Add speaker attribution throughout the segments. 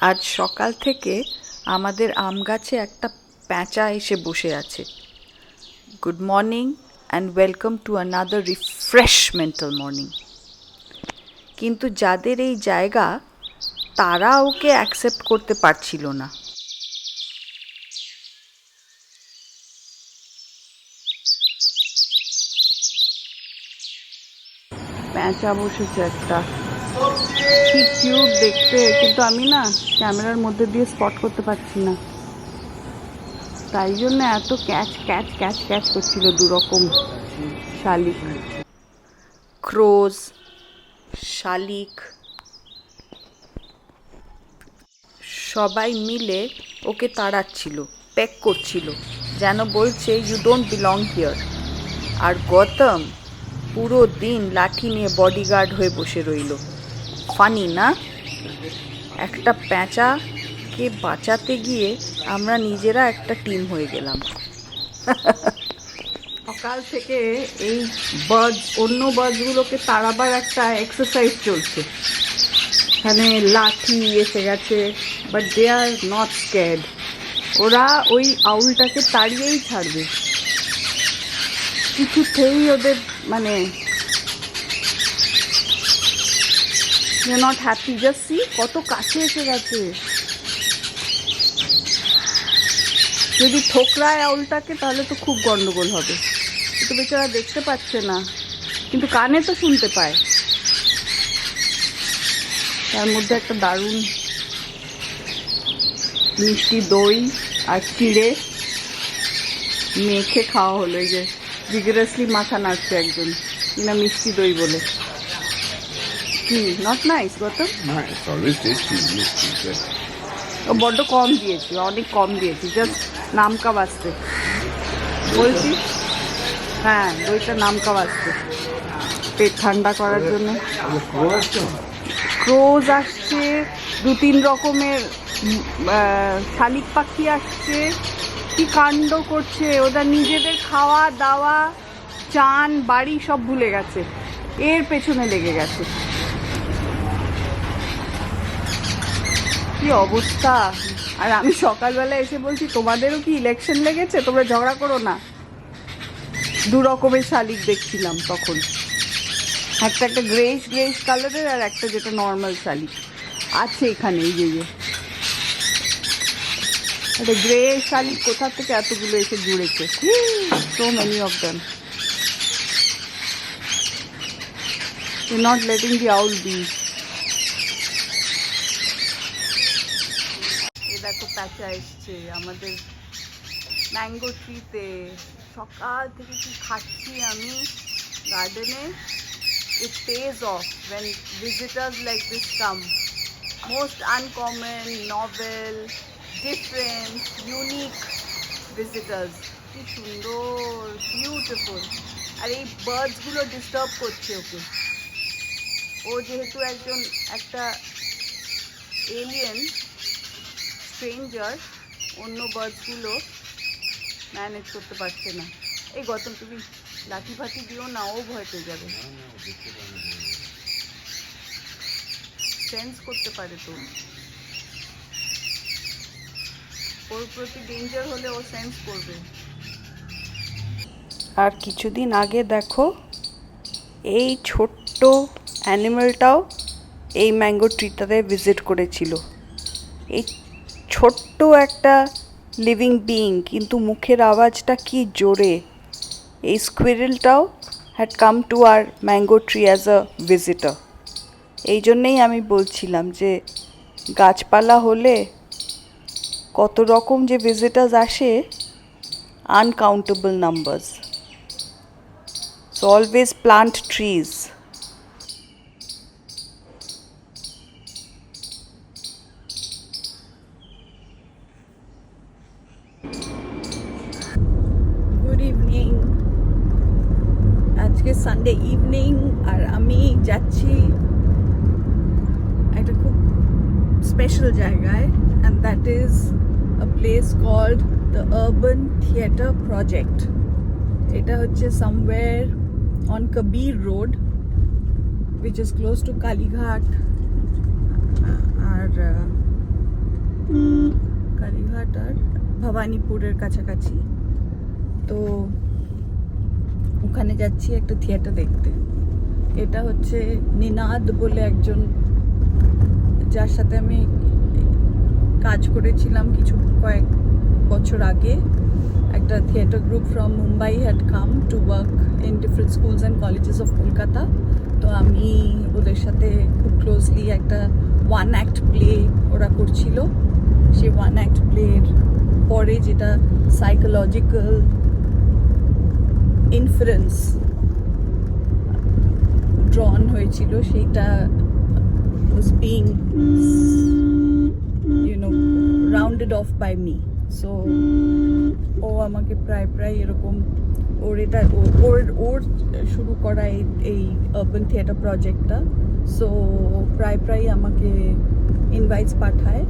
Speaker 1: আজ সকাল থেকে আমাদের আম গাছে একটা প্যাঁচা এসে বসে আছে। Good morning and welcome to another refreshmental morning. কিন্তু যাদের এই জায়গা তারা ওকে অ্যাকসেপ্ট করতে পারছিল না। প্যাঁচা বসেছে একটা, কি কিউট দেখতে, কিন্তু আমি না ক্যামেরার মধ্যে দিয়ে স্পট করতে পারছি না, তাই জন্য এত ক্যাচ ক্যাচ ক্যাচ ক্যাচ করছিল। দুরকম শালিক, ক্রোজ, শালিক, সবাই মিলে ওকে তাড়াচ্ছিল, পেক করছিল, যেন বলছে ইউ ডোন্ট বিলং হিয়ার। আর গৌতম পুরো দিন লাঠি নিয়ে বডিগার্ড হয়ে বসে রইল। ফানি না? একটা প্যাঁচাকে বাঁচাতে গিয়ে আমরা নিজেরা একটা টিম হয়ে গেলাম। সকাল থেকে এই অন্য বার্ডসগুলোকে তাড়াবার একটা এক্সারসাইজ চলছে। এখানে লাঠি এসে গেছে, but they are not scared. ওরা ওই আউলটাকে তাড়িয়েই ছাড়বে, কিছুতেই ওদের মানে নট হ্যাপি। জাস্ট সি কত কাছে এসে গেছে। যদি ঠোকরায় আউলটাকে তাহলে তো খুব গন্ডগোল হবে। তো বেচারা দেখতে পাচ্ছে না, কিন্তু কানে তো শুনতে পায়। তার মধ্যে একটা দারুণ মিষ্টি দই আর চিড়ে মেখে খাওয়া হলো। এই যে ভিগারাসলি মাথা নাড়ছে একজন কিনা মিষ্টি দই বলে। কি নট নাইস গৌতম? ও বড্ড কম দিয়েছি, অনেক কম দিয়েছি, জাস্ট নামকা বাঁচতে বলছি। হ্যাঁ, দইটা নামকা বাঁচতে, পেট ঠান্ডা করার জন্য। ক্রোজ আসছে, 2-3 রকমের শালিক পাখি আসছে। কি কাণ্ড করছে ওরা, নিজেদের খাওয়া দাওয়া চান বাড়ি সব ভুলে গেছে, এর পেছনে লেগে গেছে। কি অবস্থা! আর আমি সকালবেলা এসে বলছি তোমাদেরও কি ইলেকশন লেগেছে, তোমরা ঝগড়া করো না। 2 রকমের শালিক দেখছিলাম তখন, একটা গ্রেইশ কালারের আর একটা যেটা নর্মাল শালিক আছে এখানে। এই যে একটা গ্রে শালিক কোথা থেকে এতগুলো এসে জুড়েছে, so many of them. Not letting the owl be. এই দেখো প্যাঁচা এসছে আমাদের ম্যাঙ্গো ট্রিতে। সকাল থেকে কি খাচ্ছি আমি গার্ডেনে। It pays off when visitors like this come. Most uncommon, novel, different, unique visitors. কি সুন্দর, বিউটিফুল। আর এই বার্ডসগুলো ডিস্টার্ব করছে ওকে। ও যেহেতু একটা এলিয়েন স্ট্রেঞ্জার, অন্য বার্ডসগুলো ম্যানেজ করতে পারছে না। এই গৌতম তুমি লাঠি ফাঠি দিও না, ও ভয় পেয়ে যাবে। সেন্স করতে পারে তো, ওর প্রতি ডেঞ্জার হলে ও সেন্স করবে। আর কিছুদিন আগে দেখো এই ছোট্ট অ্যানিমেলটাও এই ম্যাঙ্গো ট্রিটাতে ভিজিট করেছিল। এই ছোট্ট একটা লিভিং বিইং, কিন্তু মুখের আওয়াজটা কি জোরে। এই স্কুইরেলটাও had come to our mango tree as a visitor. এই জন্যেই আমি বলছিলাম যে গাছপালা হলে কত রকম যে ভিজিটার্স আসে, uncountable numbers. So always plant trees. Good evening, আজকে সানডে ইভিনিং, আর আমি যাচ্ছি একটা খুব স্পেশাল জায়গায়, and that is a place called the Urban Theatre Project. এটা হচ্ছে somewhere on Kabir Road, which is close to Kalighat. আর কালীঘাট আর ভবানীপুরের কাছাকাছি। তো ওখানে যাচ্ছি একটা থিয়েটার দেখতে। এটা হচ্ছে নিনাদ বলে একজন, যার সাথে আমি কাজ করেছিলাম কয়েক বছর আগে। একটা theatre group from Mumbai had come to work in different schools and colleges of Kolkata. তো আমি ওদের সাথে খুব ক্লোজলি একটা ওয়ান অ্যাক্ট প্লে ওরা করছিল। সেই ওয়ান অ্যাক্ট প্লের পরে যেটা সাইকোলজিক্যাল ইনফারেন্স ড্রন হয়েছিল, সেইটা was being rounded off by me. So ও আমাকে প্রায় এরকম ওর শুরু করা এই আরবান থিয়েটার প্রজেক্টটা। সো প্রায় আমাকে ইনভাইটস পাঠায়,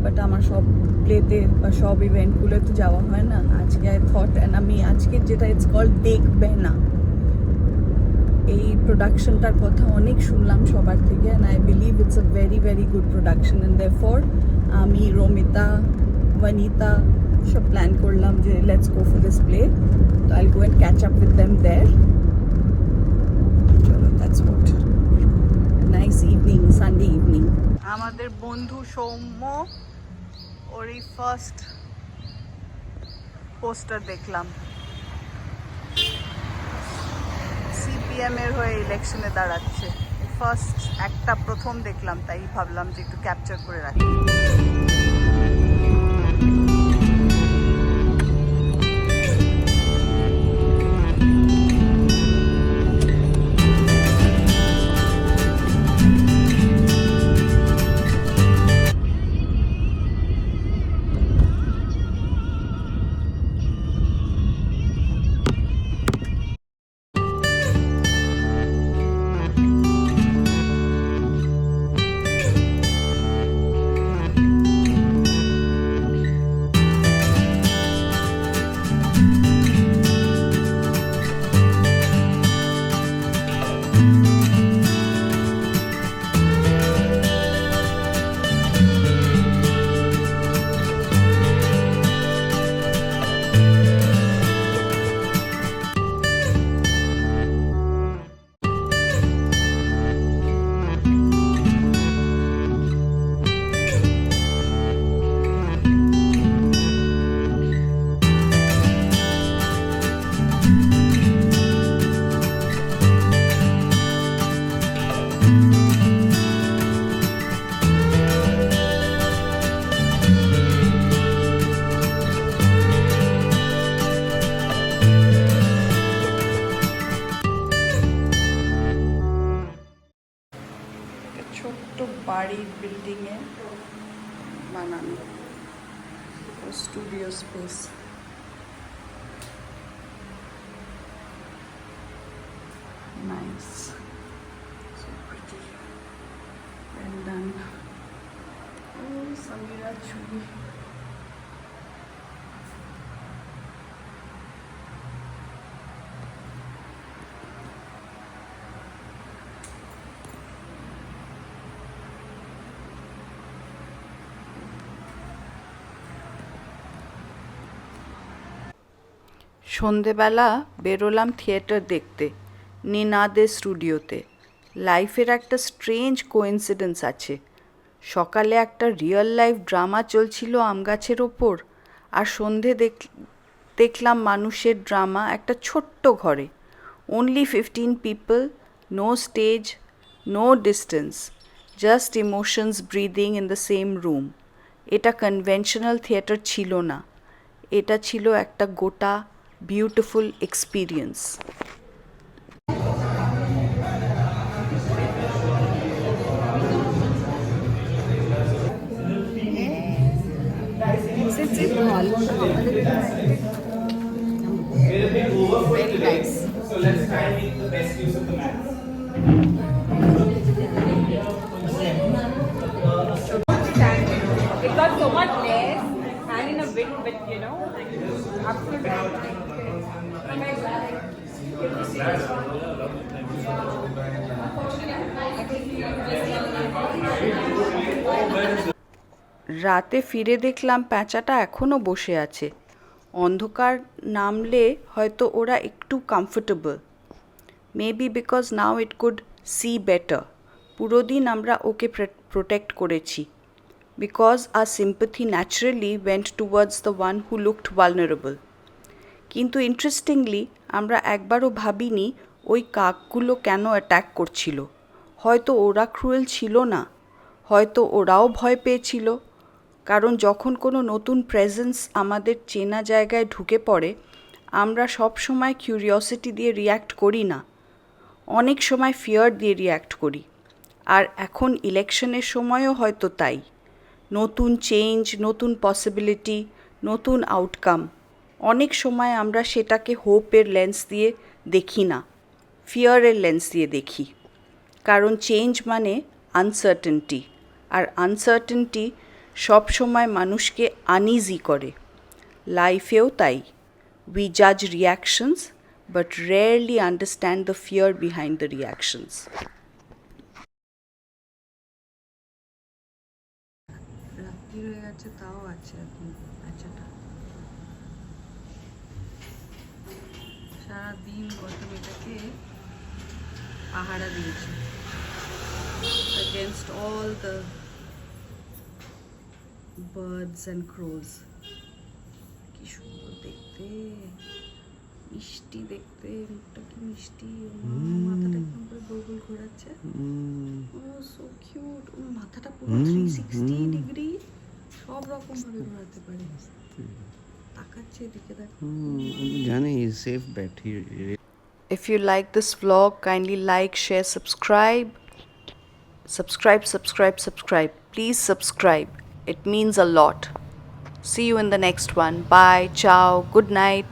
Speaker 1: বাট আমার সব প্লেতে বা সব ইভেন্টগুলোতে যাওয়া হয় না। আজকে আই থট, অ্যান্ড আমি আজকে যেটা ইটস কল্ড দেখবে না, এই প্রোডাকশনটার কথা অনেক শুনলাম সবার থেকে, and I believe it's a very very good production. And therefore আমি, রমিতা, বনিতা সব প্ল্যান করলাম যে let's go for this play. তো I'll go and catch up with them there. চলো, that's what. Nice evening, Sunday evening. আমাদের বন্ধু সৌম্য, ওর এই first poster দেখলাম, সিপিএম এর হয়ে ইলেকশনে দাঁড়াচ্ছে। প্রথম দেখলাম, তাই ভাবলাম যে একটু ক্যাপচার করে রাখি। ছোট্ট বাড়ির বিল্ডিংয়ে বানানো studio space. Nice, so pretty, well done. ও সমীরা ছবি। সন্ধেবেলা বেরোলাম থিয়েটার দেখতে নিনাদের স্টুডিওতে। লাইফের একটা স্ট্রেঞ্জ কোইন্সিডেন্স আছে। সকালে একটা রিয়েল লাইফ ড্রামা চলছিল আম গাছের ওপর, আর সন্ধে দেখলাম মানুষের ড্রামা একটা ছোট্ট ঘরে। Only 15 people, no stage, no distance, just emotions breathing in the same room. এটা কনভেনশনাল থিয়েটার ছিল না, এটা ছিল একটা গোটা beautiful experience. Very nice. So let's try and make the best use of the map.
Speaker 2: It got so much less and in a bit, you know, absolutely.
Speaker 1: রাতে ফিরে দেখলাম প্যাঁচাটা এখনও বসে আছে। অন্ধকার নামলে হয়তো ওরা একটু comfortable. Maybe because now it could see better. পুরো দিন আমরা ওকে প্রোটেক্ট করেছি। Because our sympathy naturally went towards the one who looked vulnerable. কিন্তু ইন্টারেস্টিংলি আমরা একবারও ভাবিনি ওই কাকগুলো কেন অ্যাট্যাক করছিল। হয়তো ওরা ক্রুয়েল ছিল না, হয়তো ওরাও ভয় পেয়েছিল। কারণ যখন কোনো নতুন প্রেজেন্স আমাদের চেনা জায়গায় ঢুকে পড়ে, আমরা সব সময় কিউরিওসিটি দিয়ে রিয়্যাক্ট করি না, অনেক সময় ফিয়ার দিয়ে রিয়্যাক্ট করি। আর এখন ইলেকশনের সময়ও হয়তো তাই। নতুন চেঞ্জ, নতুন পসিবিলিটি, নতুন আউটকাম, অনেক সময় আমরা সেটাকে হোপের লেন্স দিয়ে দেখি না, ফিয়ারের লেন্স দিয়ে দেখি। কারণ চেঞ্জ মানে আনসার্টেনটি, আর আনসার্টেনটি সব সময় মানুষকে আনইজি করে। লাইফেও তাই। উই জাজ reactions but rarely understand the fear behind the reactions. রাত্রি হয়ে গেছে, তাও আছে এখন প্যাঁচাটা। সারাদিন গত মেয়েটাকে পাহারা দিয়েছে against all the birds and crows. কি সুন্দর দেখতে, মিষ্টি দেখতে, মুখটা কি মিষ্টি, মাথাটা কেমন করে গোল গোল ঘোরাচ্ছে। ও সো কিউট। ও মাথাটা পুরো 360 ডিগ্রি সব রকম ভাবে ঘোরাতে পারে। তাকাচ্ছে এদিকে, দেখো।
Speaker 3: জানি safe bat he.
Speaker 1: If you like this vlog, kindly like, share, subscribe. Subscribe. Please subscribe. It means a lot. See you in the next one. Bye. Ciao. Good night.